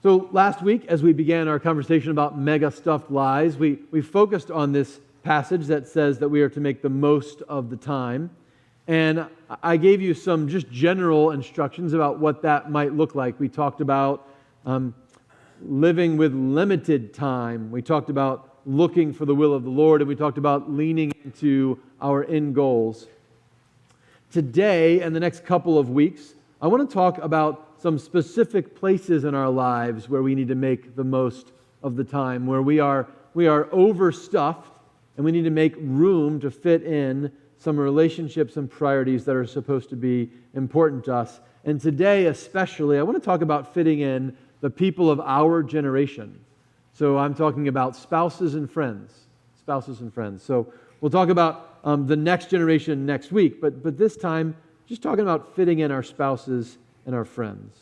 So last week, as we began our conversation about mega stuffed lies, we focused on this passage that says that we are to make the most of the time. And I gave you some just general instructions about what that might look like. We talked about living with limited time. We talked about looking for the will of the Lord, and we talked about leaning into our end goals. Today and the next couple of weeks, I want to talk about some specific places in our lives where we need to make the most of the time, where we are overstuffed and we need to make room to fit in some relationships and priorities that are supposed to be important to us. And today especially, I want to talk about fitting in the people of our generation. So I'm talking about spouses and friends. Spouses and friends. So we'll talk about the next generation next week, but this time, just talking about fitting in our spouses and our friends.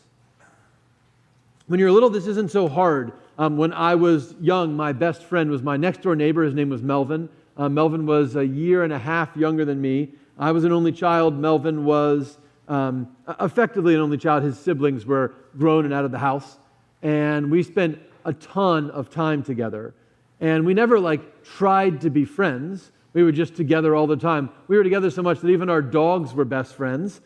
When you're little, this isn't so hard. When I was young, my best friend was my next door neighbor. His name was Melvin. Melvin was a year and a half younger than me. I was an only child. Melvin was effectively an only child. His siblings were grown and out of the house. And we spent a ton of time together. And we never tried to be friends. We were just together all the time. We were together so much that even our dogs were best friends.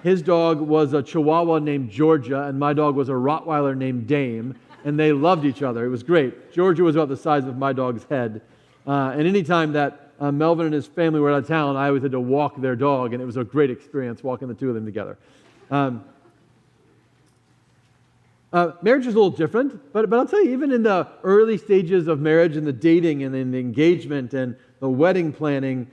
His dog was a Chihuahua named Georgia, and my dog was a Rottweiler named Dame, and they loved each other. It was great. Georgia was about the size of my dog's head. And any time that Melvin and his family were out of town, I always had to walk their dog, and it was a great experience walking the two of them together. Marriage is a little different, but I'll tell you, even in the early stages of marriage and the dating and then the engagement and the wedding planning,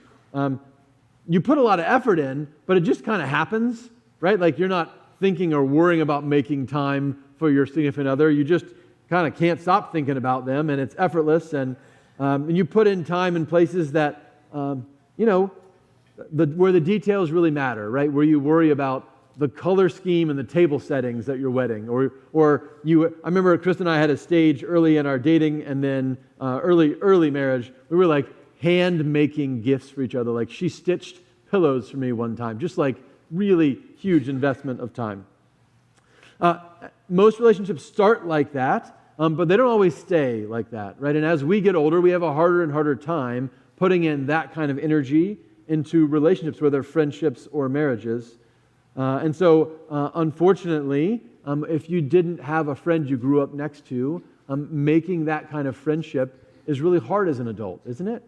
you put a lot of effort in, but it just kind of happens, right? Like you're not thinking or worrying about making time for your significant other. You just kind of can't stop thinking about them, and it's effortless. And you put in time in places that, where the details really matter, right? Where you worry about the color scheme and the table settings at your wedding. I remember Chris and I had a stage early in our dating and then early marriage. We were hand-making gifts for each other. Like she stitched pillows for me one time, just really huge investment of time. Most relationships start like that, but they don't always stay like that, right? And as we get older, we have a harder and harder time putting in that kind of energy into relationships, whether friendships or marriages. And so, unfortunately, if you didn't have a friend you grew up next to, making that kind of friendship is really hard as an adult, isn't it?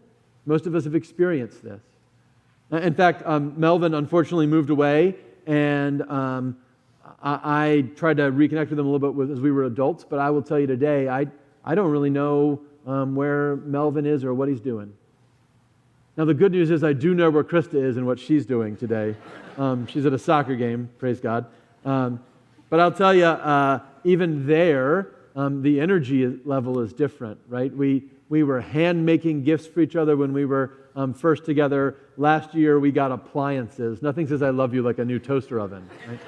Most of us have experienced this. In fact, Melvin unfortunately moved away, and I tried to reconnect with him a little bit as we were adults, but I will tell you today, I don't really know where Melvin is or what he's doing. Now, the good news is I do know where Krista is and what she's doing today. She's at a soccer game, praise God. But I'll tell you, even there, the energy level is different, right? We were hand-making gifts for each other when we were first together. Last year, we got appliances. Nothing says I love you like a new toaster oven, right?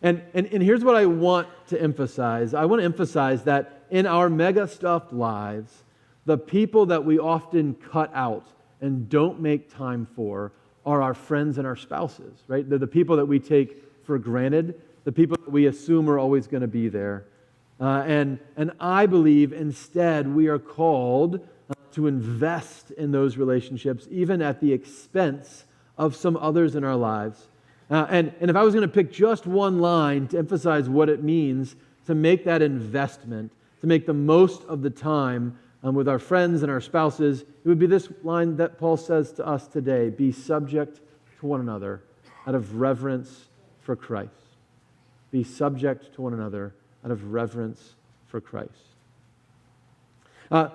And here's what I want to emphasize. I want to emphasize that in our mega-stuffed lives, the people that we often cut out and don't make time for are our friends and our spouses, right? They're the people that we take for granted, the people that we assume are always going to be there. And I believe instead we are called to invest in those relationships, even at the expense of some others in our lives. And if I was going to pick just one line to emphasize what it means to make that investment, to make the most of the time with our friends and our spouses, it would be this line that Paul says to us today: be subject to one another out of reverence for Christ. Be subject to one another out of reverence for Christ.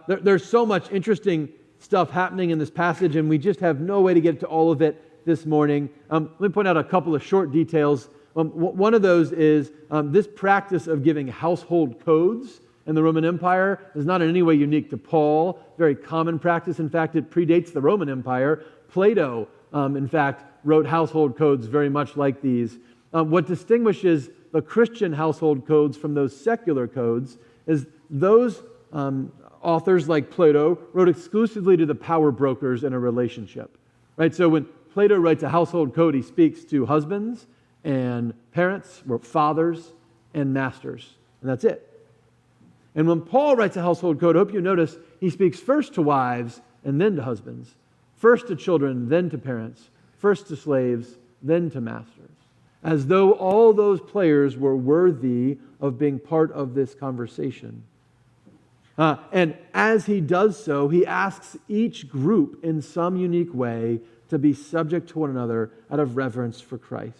There's so much interesting stuff happening in this passage, and we just have no way to get to all of it this morning. Let me point out a couple of short details. One of those is this practice of giving household codes in the Roman Empire is not in any way unique to Paul. Very common practice. In fact, it predates the Roman Empire. Plato, in fact, wrote household codes very much like these. What distinguishes the Christian household codes from those secular codes is those authors like Plato wrote exclusively to the power brokers in a relationship. Right? So when Plato writes a household code, he speaks to husbands and parents, or fathers and masters. And that's it. And when Paul writes a household code, I hope you notice he speaks first to wives and then to husbands, first to children, then to parents, first to slaves, then to masters, as though all those players were worthy of being part of this conversation. And as he does so, he asks each group in some unique way to be subject to one another out of reverence for Christ.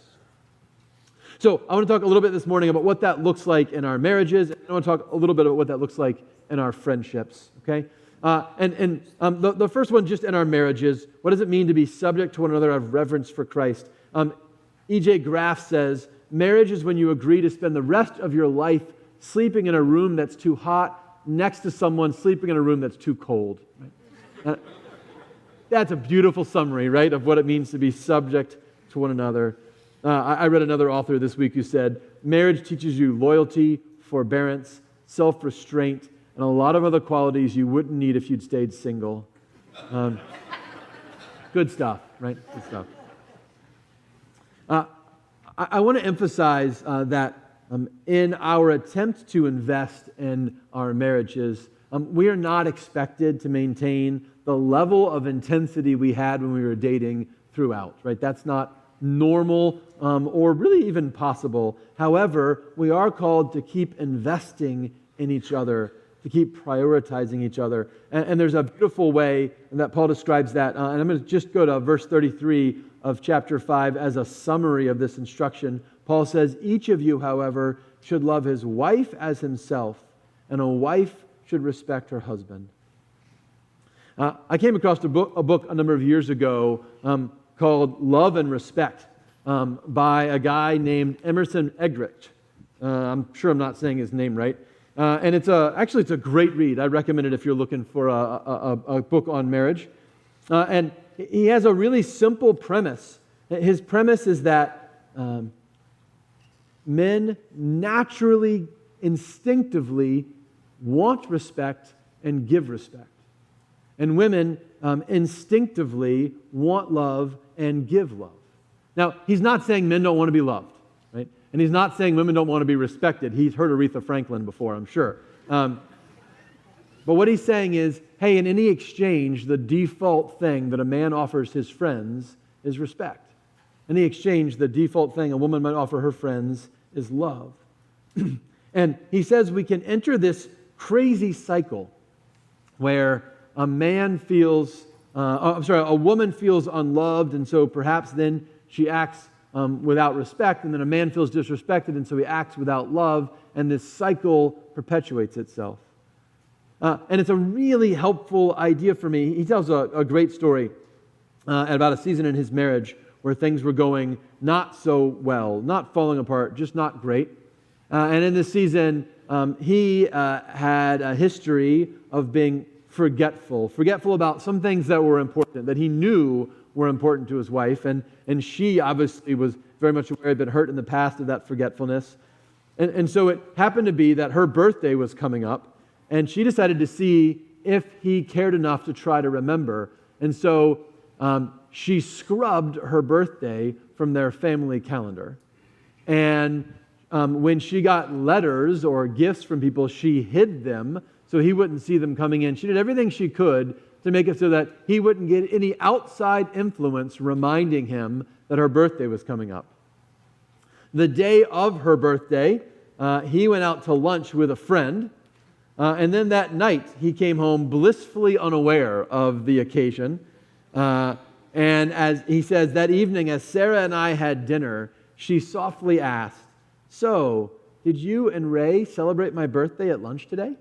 So I want to talk a little bit this morning about what that looks like in our marriages. I want to talk a little bit about what that looks like in our friendships, okay? The first one, just in our marriages, what does it mean to be subject to one another out of reverence for Christ? E.J. Graff says, marriage is when you agree to spend the rest of your life sleeping in a room that's too hot next to someone sleeping in a room that's too cold. Right? That's a beautiful summary, right, of what it means to be subject to one another. I read another author this week who said, marriage teaches you loyalty, forbearance, self-restraint, and a lot of other qualities you wouldn't need if you'd stayed single. Good stuff, right? Good stuff. I want to emphasize that in our attempt to invest in our marriages, we are not expected to maintain the level of intensity we had when we were dating throughout, right? That's not normal or really even possible. However, we are called to keep investing in each other, to keep prioritizing each other. And there's a beautiful way that Paul describes that. And I'm going to just go to verse 33 of chapter 5 as a summary of this instruction. Paul says, each of you, however, should love his wife as himself, and a wife should respect her husband. I came across a book a number of years ago called Love and Respect by a guy named Emerson Eggerichs. I'm sure I'm not saying his name right. And it's a great read. I recommend it if you're looking for a book on marriage. And he has a really simple premise. His premise is that men naturally, instinctively want respect and give respect. And women instinctively want love and give love. Now, he's not saying men don't want to be loved, right? And he's not saying women don't want to be respected. He's heard Aretha Franklin before, I'm sure. But what he's saying is, hey, in any exchange, the default thing that a man offers his friends is respect. In the exchange, the default thing a woman might offer her friends is love. And he says we can enter this crazy cycle where a woman feels unloved, and so perhaps then she acts without respect, and then a man feels disrespected, and so he acts without love, and this cycle perpetuates itself. And it's a really helpful idea for me. He tells a great story about a season in his marriage where things were going not so well, not falling apart, just not great. And in this season, he had a history of being forgetful about some things that were important, that he knew were important to his wife. And she obviously was very much aware had been hurt in the past of that forgetfulness. And so it happened to be that her birthday was coming up, and she decided to see if he cared enough to try to remember. And so she scrubbed her birthday from their family calendar. And when she got letters or gifts from people, she hid them so he wouldn't see them coming in. She did everything she could to make it so that he wouldn't get any outside influence reminding him that her birthday was coming up. The day of her birthday, he went out to lunch with a friend, and then that night he came home blissfully unaware of the occasion. And as he says, that evening as Sarah and I had dinner, she softly asked, "So, did you and Ray celebrate my birthday at lunch today?"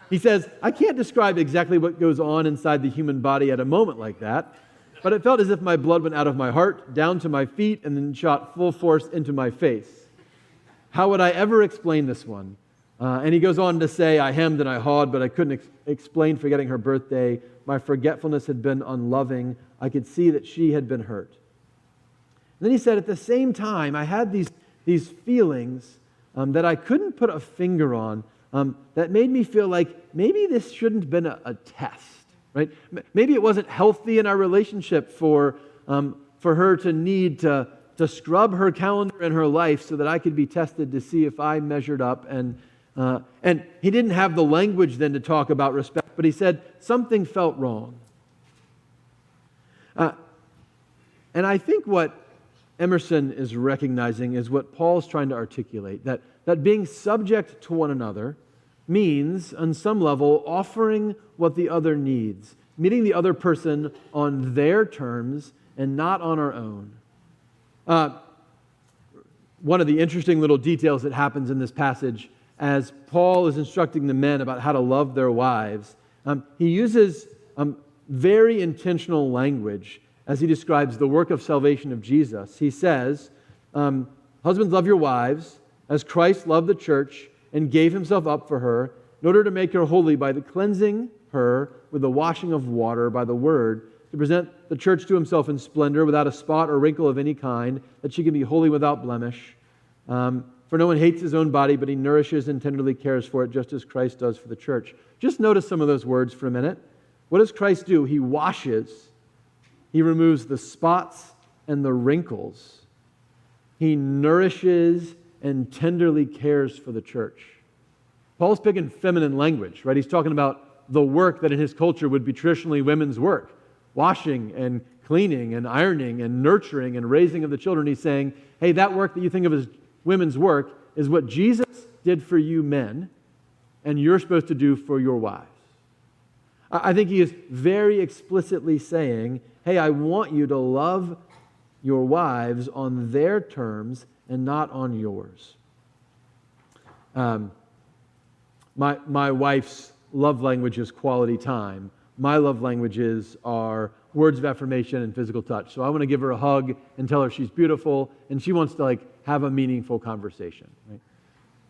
He says, I can't describe exactly what goes on inside the human body at a moment like that, but it felt as if my blood went out of my heart, down to my feet, and then shot full force into my face. How would I ever explain this one? And he goes on to say, I hemmed and I hawed, but I couldn't explain forgetting her birthday. My forgetfulness had been unloving. I could see that she had been hurt. And then he said, at the same time, I had these feelings that I couldn't put a finger on, that made me feel like maybe this shouldn't have been a test, right? Maybe it wasn't healthy in our relationship for her to need to scrub her calendar and her life so that I could be tested to see if I measured up. And he didn't have the language then to talk about respect, but he said something felt wrong. And I think what Emerson is recognizing is what Paul's trying to articulate, that being subject to one another means, on some level, offering what the other needs, meeting the other person on their terms and not on our own. One of the interesting little details that happens in this passage, as Paul is instructing the men about how to love their wives, he uses very intentional language as he describes the work of salvation of Jesus. He says, husbands, love your wives as Christ loved the church and gave himself up for her in order to make her holy by the cleansing her with the washing of water by the word, to present the church to himself in splendor without a spot or wrinkle of any kind, that she can be holy without blemish. For no one hates his own body, but he nourishes and tenderly cares for it, just as Christ does for the church. Just notice some of those words for a minute. What does Christ do? He washes. He removes the spots and the wrinkles. He nourishes and tenderly cares for the church. Paul's picking feminine language, right? He's talking about the work that in his culture would be traditionally women's work. Washing and cleaning and ironing and nurturing and raising of the children. He's saying, hey, that work that you think of as women's work is what Jesus did for you men, and you're supposed to do for your wives. I think he is very explicitly saying, hey, I want you to love your wives on their terms and not on yours. My wife's love language is quality time. My love languages are words of affirmation and physical touch. So I want to give her a hug and tell her she's beautiful, and she wants to have a meaningful conversation. Right?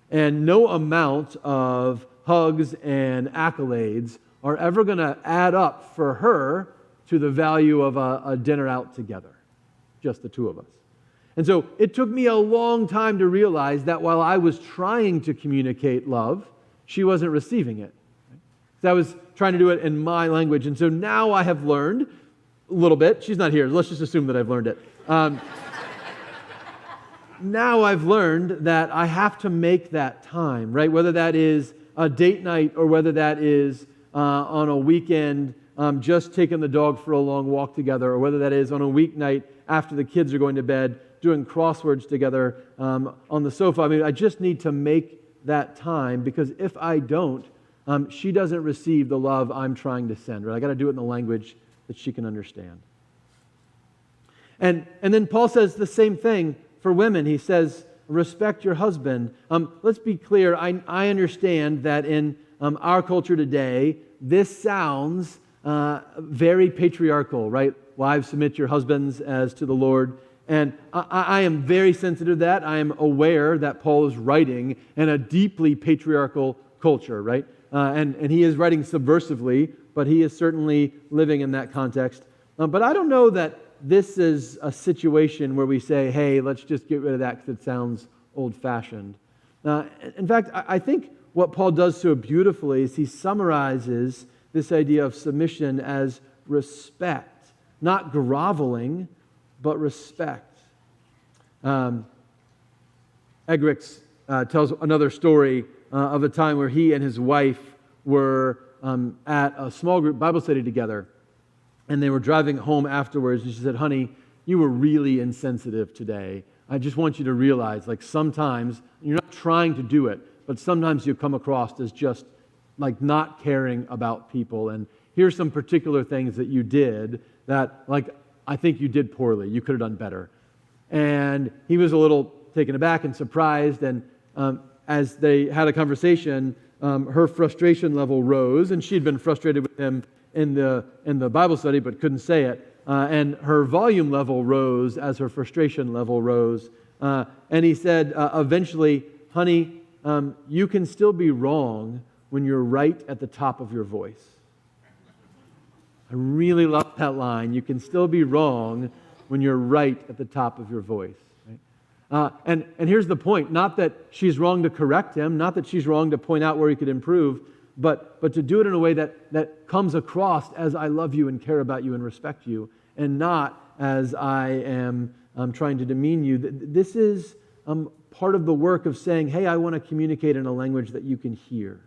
And no amount of hugs and accolades are ever going to add up for her to the value of a dinner out together, just the two of us. And so it took me a long time to realize that while I was trying to communicate love, she wasn't receiving it. I was trying to do it in my language. And so now I have learned a little bit. She's not here. Let's just assume that I've learned it. Now I've learned that I have to make that time, right? Whether that is a date night or whether that is on a weekend, just taking the dog for a long walk together, or whether that is on a weeknight after the kids are going to bed, doing crosswords together on the sofa. I mean, I just need to make that time, because if I don't, she doesn't receive the love I'm trying to send, right? I got to do it in the language that she can understand. And then Paul says the same thing for women. He says, respect your husband. Let's be clear. I understand that in our culture today, this sounds very patriarchal, right? Wives, submit your husbands as to the Lord. And I am very sensitive to that. I am aware that Paul is writing in a deeply patriarchal culture, right? And he is writing subversively, but he is certainly living in that context. But I don't know that this is a situation where we say, hey, let's just get rid of that because it sounds old-fashioned. In fact, I think what Paul does so beautifully is he summarizes this idea of submission as respect, not groveling, but respect. Eggerichs tells another story of a time where he and his wife were at a small group Bible study together, and they were driving home afterwards, and she said, honey, you were really insensitive today. I just want you to realize, sometimes, you're not trying to do it, but sometimes you come across as just not caring about people, and here's some particular things that you did that, I think you did poorly. You could have done better. And he was a little taken aback and surprised, and as they had a conversation, her frustration level rose, and she had been frustrated with him in the Bible study but couldn't say it. And her volume level rose as her frustration level rose. And he said, eventually, honey, you can still be wrong when you're right at the top of your voice. I really love that line. You can still be wrong when you're right at the top of your voice. Right? And here's the point. Not that she's wrong to correct him, not that she's wrong to point out where he could improve, but to do it in a way that comes across as I love you and care about you and respect you, and not as I am trying to demean you. This is part of the work of saying, hey, I want to communicate in a language that you can hear.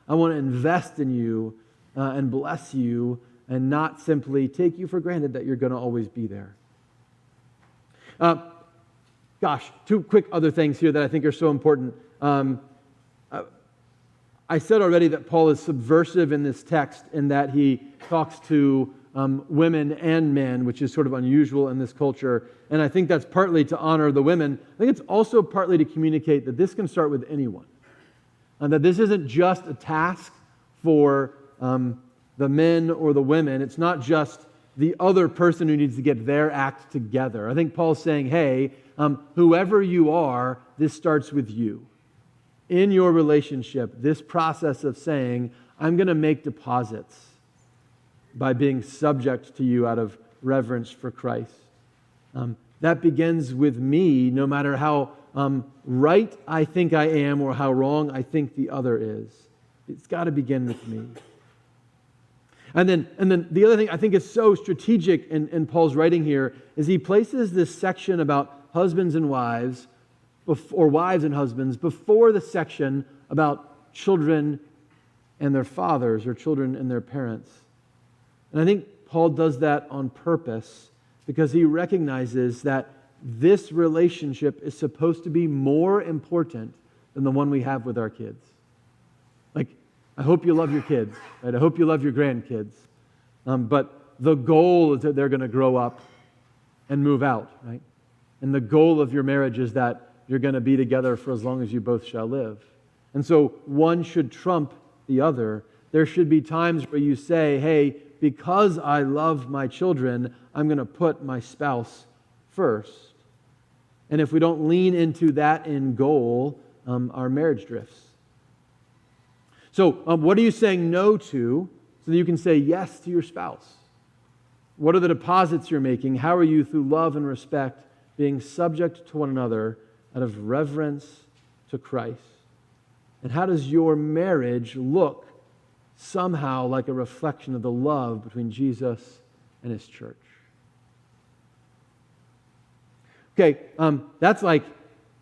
I want to invest in you and bless you and not simply take you for granted that you're going to always be there. Two quick other things here that I think are so important. I said already that Paul is subversive in this text in that he talks to women and men, which is sort of unusual in this culture. And I think that's partly to honor the women. I think it's also partly to communicate that this can start with anyone. And that this isn't just a task for the men or the women. It's not just the other person who needs to get their act together. I think Paul's saying, hey, whoever you are, this starts with you. In your relationship, this process of saying, I'm going to make deposits by being subject to you out of reverence for Christ. That begins with me, no matter how right I think I am or how wrong I think the other is. It's got to begin with me. And then the other thing I think is so strategic in Paul's writing here is he places this section about husbands and wives, or wives and husbands, before the section about children and their fathers or children and their parents. And I think Paul does that on purpose because he recognizes that this relationship is supposed to be more important than the one we have with our kids. Like, I hope you love your kids, right? I hope you love your grandkids. But the goal is that they're going to grow up and move out, right? And the goal of your marriage is that you're going to be together for as long as you both shall live. And so one should trump the other. There should be times where you say, hey, because I love my children, I'm going to put my spouse first. And if we don't lean into that end goal, our marriage drifts. So what are you saying no to so that you can say yes to your spouse? What are the deposits you're making? How are you, through love and respect, being subject to one another out of reverence to Christ? And how does your marriage look somehow like a reflection of the love between Jesus and His church? Okay, that's like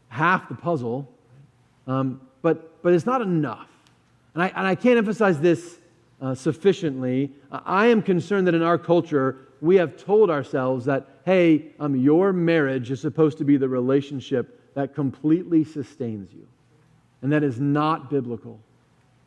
half the puzzle, but it's not enough. And I can't emphasize this sufficiently. I am concerned that in our culture, we have told ourselves that, hey, your marriage is supposed to be the relationship that completely sustains you. And that is not biblical.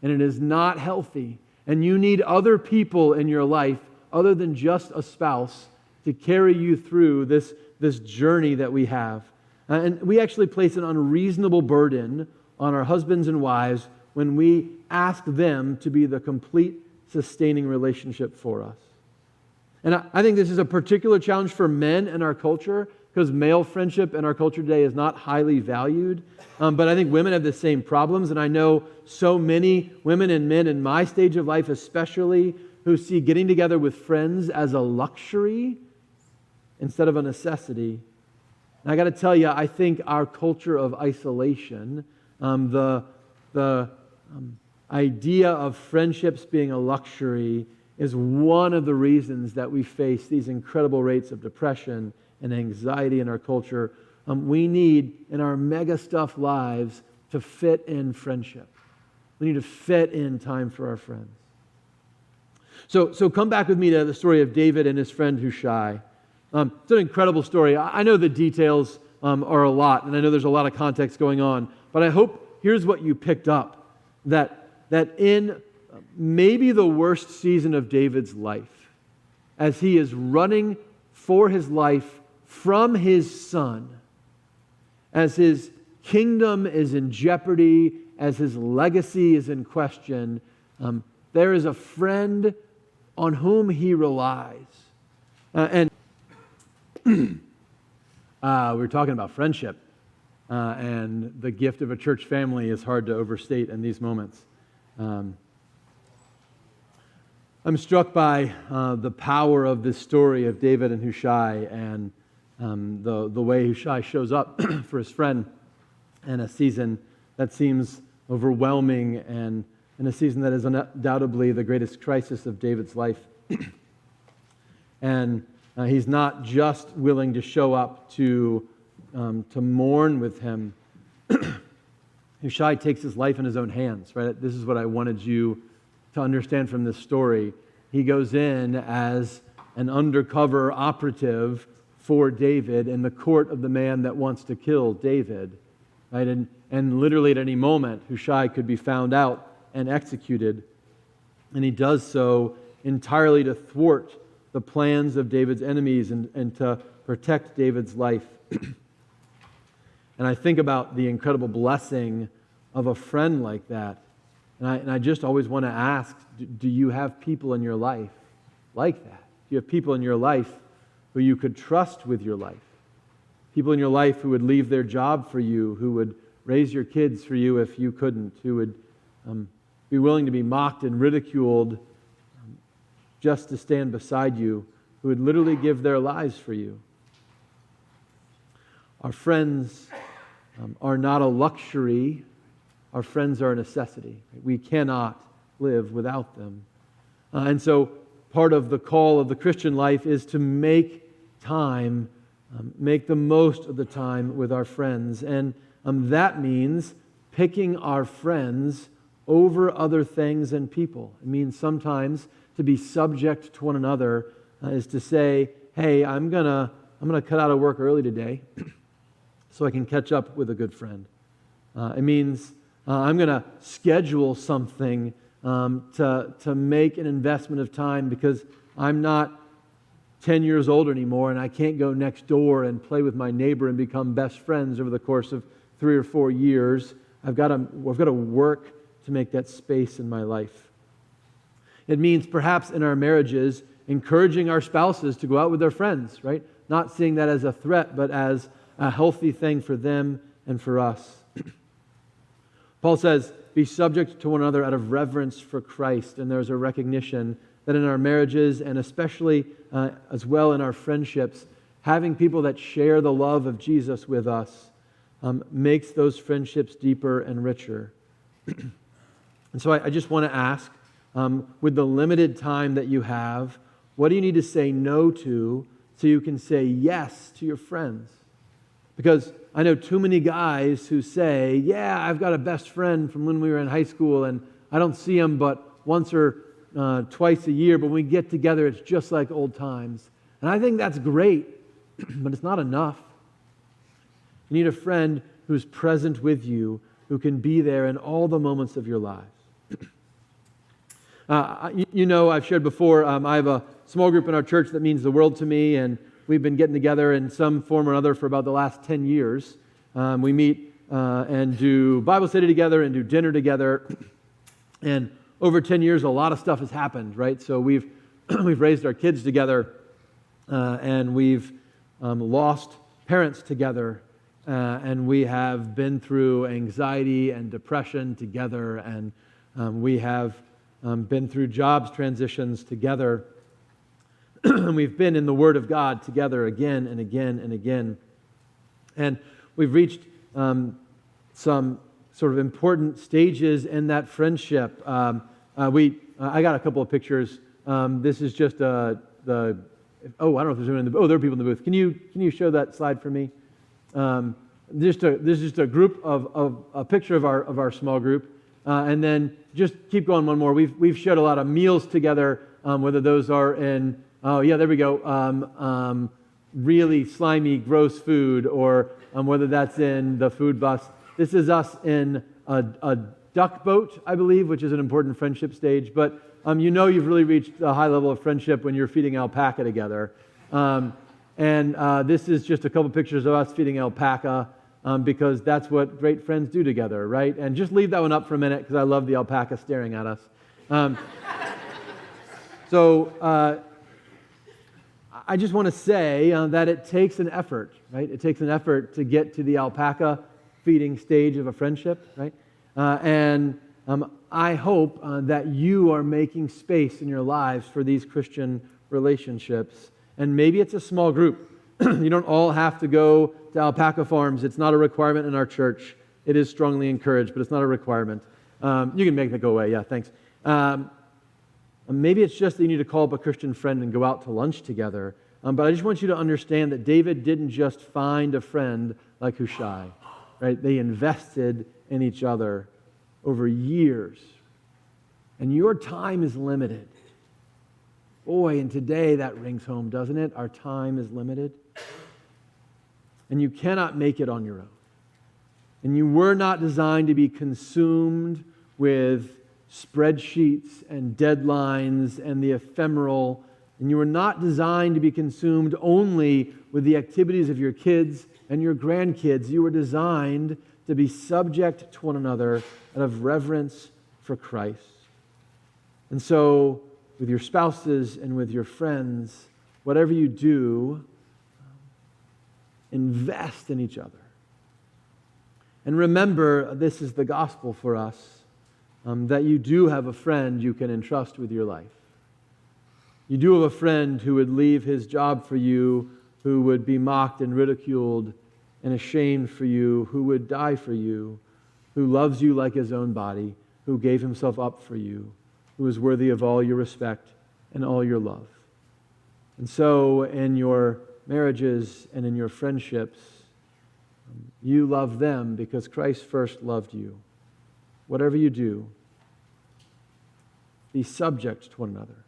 And it is not healthy. And you need other people in your life, other than just a spouse, to carry you through this journey that we have. And we actually place an unreasonable burden on our husbands and wives when we ask them to be the complete sustaining relationship for us. And I think this is a particular challenge for men in our culture because male friendship in our culture today is not highly valued. But I think women have the same problems. And I know so many women and men in my stage of life especially who see getting together with friends as a luxury instead of a necessity. And I got to tell you, I think our culture of isolation, the idea of friendships being a luxury is one of the reasons that we face these incredible rates of depression and anxiety in our culture. We need, in our mega stuff lives, to fit in friendship. We need to fit in time for our friends. So come back with me to the story of David and his friend Hushai. It's an incredible story. I know the details are a lot, and I know there's a lot of context going on, but I hope here's what you picked up, that in maybe the worst season of David's life, as he is running for his life from his son, as his kingdom is in jeopardy, as his legacy is in question, there is a friend on whom he relies. And we were talking about friendship, and the gift of a church family is hard to overstate in these moments. I'm struck by the power of this story of David and Hushai and the way Hushai shows up for his friend in a season that seems overwhelming and in a season that is undoubtedly the greatest crisis of David's life. And He's not just willing to show up to mourn with him. Hushai takes his life in his own hands, right? This is what I wanted you to understand from this story. He goes in as an undercover operative for David in the court of the man that wants to kill David, right? And literally at any moment, Hushai could be found out and executed. And he does so entirely to thwart the plans of David's enemies and to protect David's life. And I think about the incredible blessing of a friend like that. And I just always want to ask, do you have people in your life like that? Do you have people in your life who you could trust with your life? People in your life who would leave their job for you, who would raise your kids for you if you couldn't, who would be willing to be mocked and ridiculed just to stand beside you, who would literally give their lives for you. Our friends are not a luxury. Our friends are a necessity. We cannot live without them. And so part of the call of the Christian life is to make time, make the most of the time with our friends. And that means picking our friends over other things and people. It means sometimes to be subject to one another is to say, hey, I'm gonna cut out of work early today so I can catch up with a good friend. It means I'm going to schedule something to make an investment of time because I'm not 10 years old anymore and I can't go next door and play with my neighbor and become best friends over the course of 3 or 4 years. I've got to work to make that space in my life. It means perhaps in our marriages encouraging our spouses to go out with their friends, right? Not seeing that as a threat, but as a healthy thing for them and for us. Paul says, be subject to one another out of reverence for Christ. And there's a recognition that in our marriages and especially as well in our friendships, having people that share the love of Jesus with us makes those friendships deeper and richer. And so I just want to ask, with the limited time that you have, what do you need to say no to so you can say yes to your friends? Because I know too many guys who say, yeah, I've got a best friend from when we were in high school and I don't see him but once or twice a year, but when we get together, it's just like old times. And I think that's great, but it's not enough. You need a friend who's present with you, who can be there in all the moments of your lives. I've shared before, I have a small group in our church that means the world to me, and we've been getting together in some form or another for about the last 10 years. We meet and do Bible study together and do dinner together. And over 10 years, a lot of stuff has happened, right? So we've raised our kids together, and we've lost parents together, and we have been through anxiety and depression together, and we have been through jobs transitions together. We've been in the Word of God together again and again and again. And we've reached some sort of important stages in that friendship. I got a couple of pictures. This is just I don't know if there's anyone in the booth. Oh, there are people in the booth. Can you show that slide for me? This is just a group of a picture of our small group. And then just keep going one more. We've shared a lot of meals together, whether those are in there we go. Really slimy, gross food, or whether that's in the food bus. This is us in a duck boat, I believe, which is an important friendship stage. But you've really reached a high level of friendship when you're feeding alpaca together. This is just a couple pictures of us feeding alpaca because that's what great friends do together, right? And just leave that one up for a minute because I love the alpaca staring at us. I just want to say that it takes an effort, right? It takes an effort to get to the alpaca feeding stage of a friendship, right? I hope that you are making space in your lives for these Christian relationships. And maybe it's a small group. You don't all have to go to alpaca farms. It's not a requirement in our church. It is strongly encouraged, but it's not a requirement. You can make that go away. Yeah, thanks. Maybe it's just that you need to call up a Christian friend and go out to lunch together. But I just want you to understand that David didn't just find a friend like Hushai, right? They invested in each other over years. And your time is limited. Boy, and today that rings home, doesn't it? Our time is limited. And you cannot make it on your own. And you were not designed to be consumed with spreadsheets and deadlines and the ephemeral. And you were not designed to be consumed only with the activities of your kids and your grandkids. You were designed to be subject to one another out of reverence for Christ. And so, with your spouses and with your friends, whatever you do, invest in each other. And remember, this is the gospel for us, that you do have a friend you can entrust with your life. You do have a friend who would leave his job for you, who would be mocked and ridiculed and ashamed for you, who would die for you, who loves you like his own body, who gave himself up for you, who is worthy of all your respect and all your love. And so in your marriages and in your friendships, you love them because Christ first loved you. Whatever you do, be subject to one another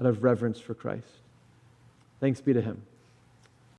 out of reverence for Christ. Thanks be to him.